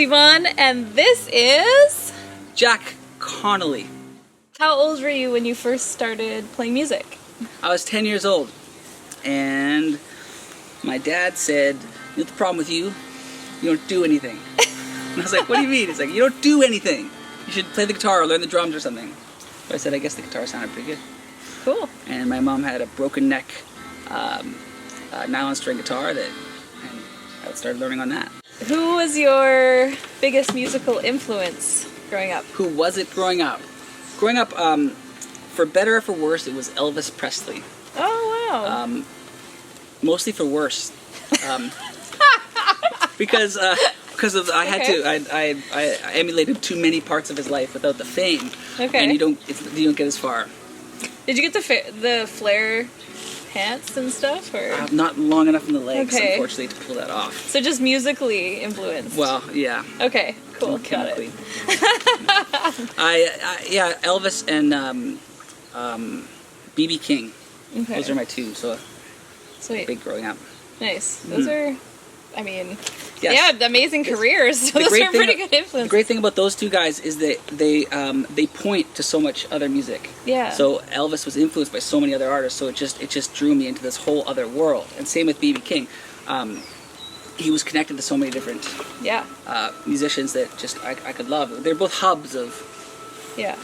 Ivonne, and this is... Jack Connolly. How old were you when you first started playing music? I was 10 years old, and my dad said, "You know what the problem with you? You don't do anything." And I was like, "What do you mean?" He's like, "You don't do anything. You should play the guitar or learn the drums or something." So I said, "I guess the guitar sounded pretty good." Cool. And my mom had a broken neck nylon string guitar and I started learning on that. Who was your biggest musical influence growing up? Who was it growing up? Growing up, for better or for worse, it was Elvis Presley. Oh, wow. Mostly for worse. Because I emulated too many parts of his life without the fame. Okay. And you don't get as far. Did you get the flare pants and stuff, or? Not long enough in the legs, Okay. unfortunately, to pull that off. So just musically influenced? Well, yeah. Okay, cool. Got Chemically. it. Yeah, Elvis and B.B. King. Okay. Those are my two. So Sweet. big growing up. Nice. Those are, I mean, Yes. yeah, amazing careers. So those are pretty good influence. The great thing about those two guys is that they point to so much other music. Yeah. So Elvis was influenced by so many other artists, so it just drew me into this whole other world. And same with B.B. King. He was connected to so many different Yeah. musicians that just I could love. They're both hubs of Yeah.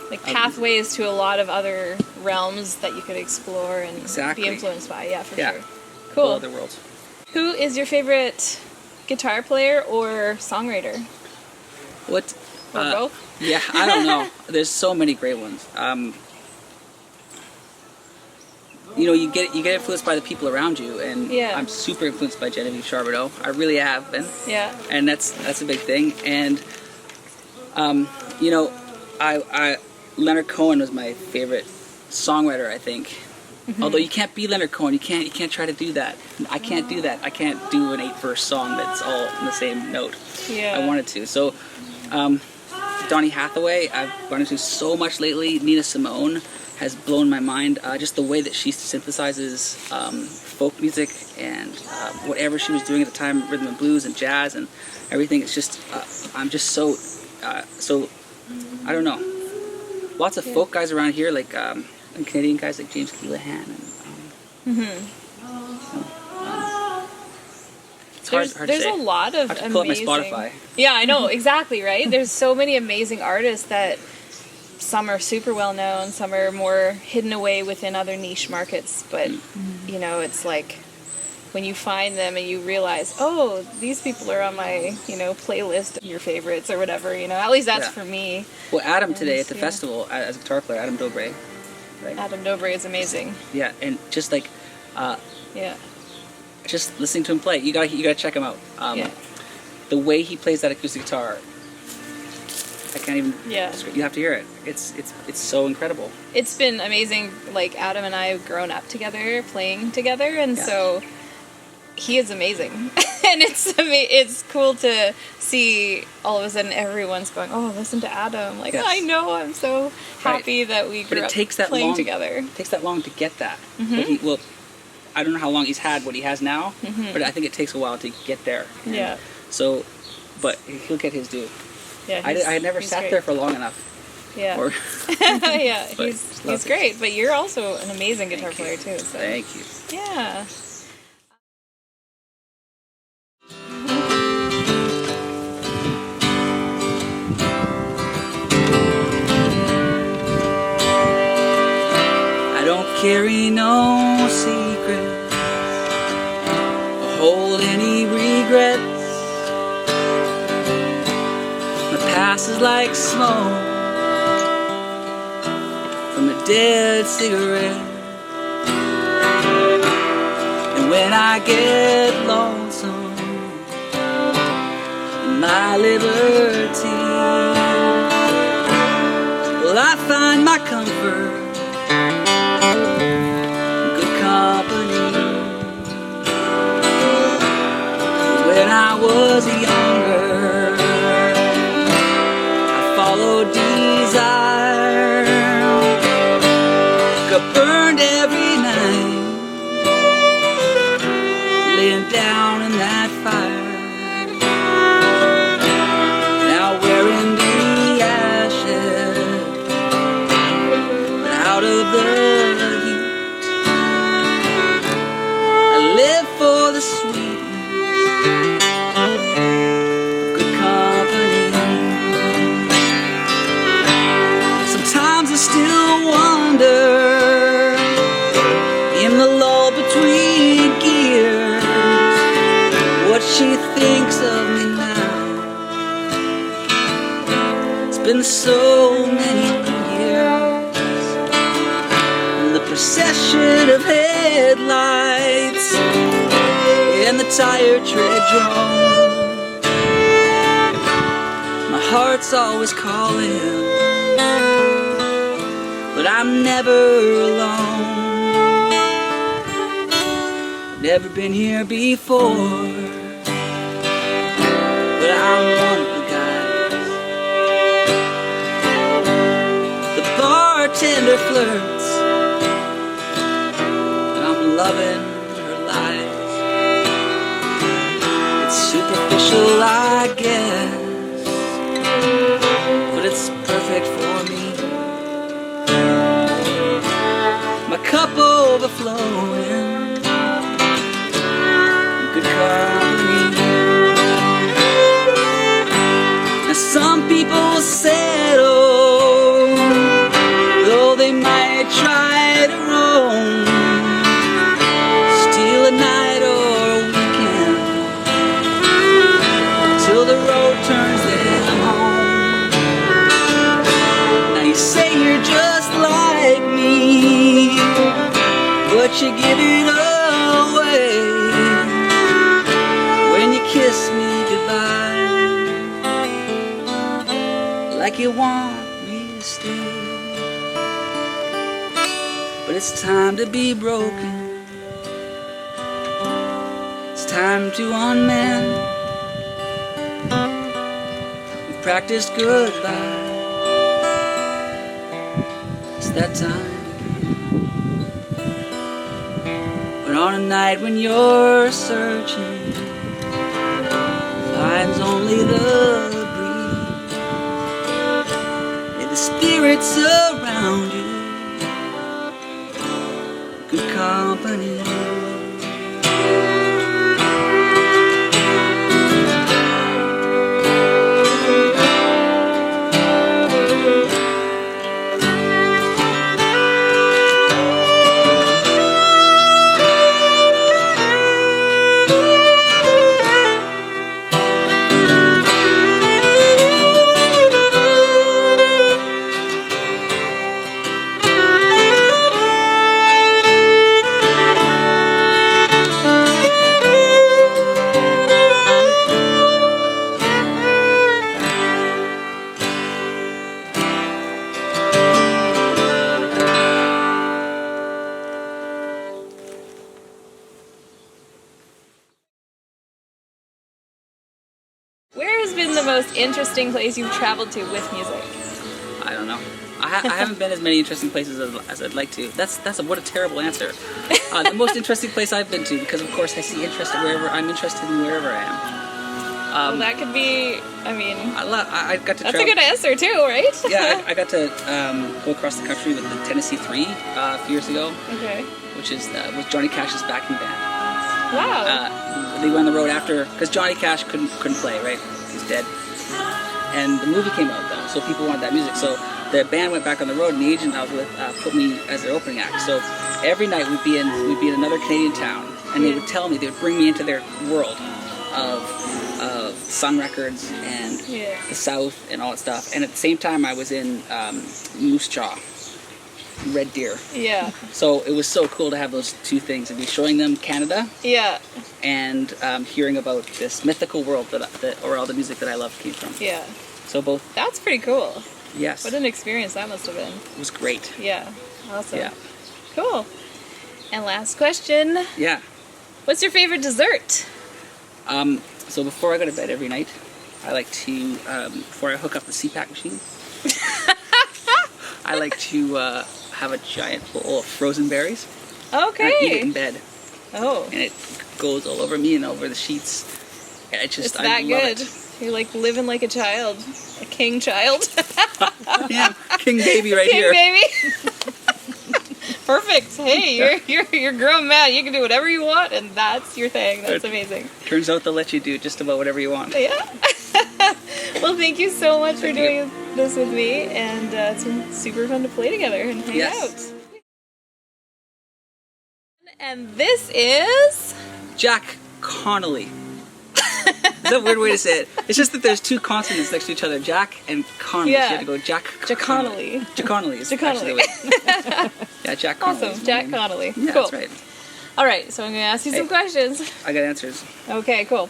Like pathways to a lot of other realms that you could explore and Exactly. be influenced by. Yeah, for Yeah. sure. whole Cool. other worlds. Who is your favorite guitar player or songwriter? What? Or both? Yeah, I don't know. There's so many great ones. You get influenced by the people around you, and Yeah. I'm super influenced by Genevieve Charbonneau. I really have been, Yeah. and that's a big thing. And I Leonard Cohen was my favorite songwriter, I think. Mm-hmm. Although you can't be Leonard Cohen, you can't try to do that. I can't do that. I can't do an 8-verse song that's all in the same note. Yeah. I wanted to. So, Donny Hathaway, I've run into so much lately. Nina Simone has blown my mind. Just the way that she synthesizes folk music and whatever she was doing at the time, rhythm and blues and jazz and everything. It's just, I'm just so, I don't know. Lots of folk guys around here, like, and Canadian guys like James Keelahan. And, it's hard to There's say. a lot of I have to pull amazing... up my Spotify. Yeah, I know, exactly, right? There's so many amazing artists that some are super well known, some are more hidden away within other niche markets, but, it's like when you find them and you realize, oh, these people are on my, playlist of your favorites or whatever, at least that's for me. Well, Adam today at the festival, as a guitar player, Adam Dobre. Right? Adam Dobre is amazing. Yeah, and just like, Yeah. just listening to him play, you gotta check him out. Yeah. The way he plays that acoustic guitar, I can't even. Yeah. You have to hear it. It's so incredible. It's been amazing. Like, Adam and I have grown up together, playing together, and so he is amazing. And it's cool to see all of a sudden everyone's going, oh, listen to Adam. Like, Yes. I know, I'm so happy that we grew up playing together. It takes that long to get that. Mm-hmm. Well, I don't know how long he's had what he has now, but I think it takes a while to get there. And Yeah. So, but he'll get his due. Yeah, I had never sat great. there for long enough. Yeah. Or, Yeah, but he's great. But you're also an amazing guitar player too. So. Thank you. Yeah. I don't carry no secrets or hold any regrets. My past is like smoke from a dead cigarette. And when I get lonesome in my liberty, well, I find my comfort in good company. When I was younger, I followed desire, got burned every night, laying down in that fire. been so many years, and the procession of headlights and the tired tread drone. My heart's always calling, but I'm never alone. Never been here before, but I'm one of the guys. The bartender flirts, and I'm loving her lies. It's superficial, I guess, but it's perfect for me. My cup overflowing, good company. Now some people settle, though they might try to roam, steal a night or a weekend, till the road turns them home. Now you say you're just like me, but you give it away when you kiss me goodbye, like you want me to stay. But it's time to be broken, it's time to unmend. We've practiced goodbye, it's that time. But on a night when you're searching, finds only the breeze, and the spirits around you, good company. Where has been the most interesting place you've traveled to with music? I don't know. I haven't been as many interesting places as I'd like to. What a terrible answer. The most interesting place I've been to, because of course I see interest wherever I'm interested in, wherever I am. Well, that could be, I mean, I got to that's travel. a good answer too, right? Yeah, I got to go across the country with the Tennessee 3 a few years ago, Okay. which is was Johnny Cash's backing band. Wow. They went on the road after, because Johnny Cash couldn't play, right? He's dead. And the movie came out though, so people wanted that music. So the band went back on the road, and the agent I was with put me as their opening act. So every night we'd be in another Canadian town, and they would tell me, they would bring me into their world of Sun Records and the South and all that stuff. And at the same time, I was in Moose Jaw, Red Deer. Yeah. So it was so cool to have those two things and be showing them Canada. Yeah. And hearing about this mythical world that or all the music that I love came from. Yeah. So both. That's pretty cool. Yes. What an experience that must have been. It was great. Yeah. Awesome. Yeah. Cool. And last question. Yeah. What's your favorite dessert? So before I go to bed every night, I like to, before I hook up the CPAP machine, I like to have a giant bowl of frozen berries. Okay. And I eat it in bed. Oh. And it goes all over me and over the sheets. And It's I that love good. it. You're like living like a child. A king child. Yeah, king baby right King here. baby. Perfect. Hey, you're a grown man. You can do whatever you want, and that's your thing. That's amazing. Turns out they'll let you do just about whatever you want. Yeah. Well, thank you so much for Thank doing this with me, and it's been super fun to play together and hang out. And this is Jack Connolly. It's a weird way to say it. It's just that there's two consonants next to each other, Jack and Connolly. Yeah. So you have to go Jack Connolly. Connolly is actually the way. Yeah, Jack Connolly. Awesome, Jack Connolly. Yeah, Cool. that's right. All right, so I'm going to ask you some questions. I got answers. Okay, cool.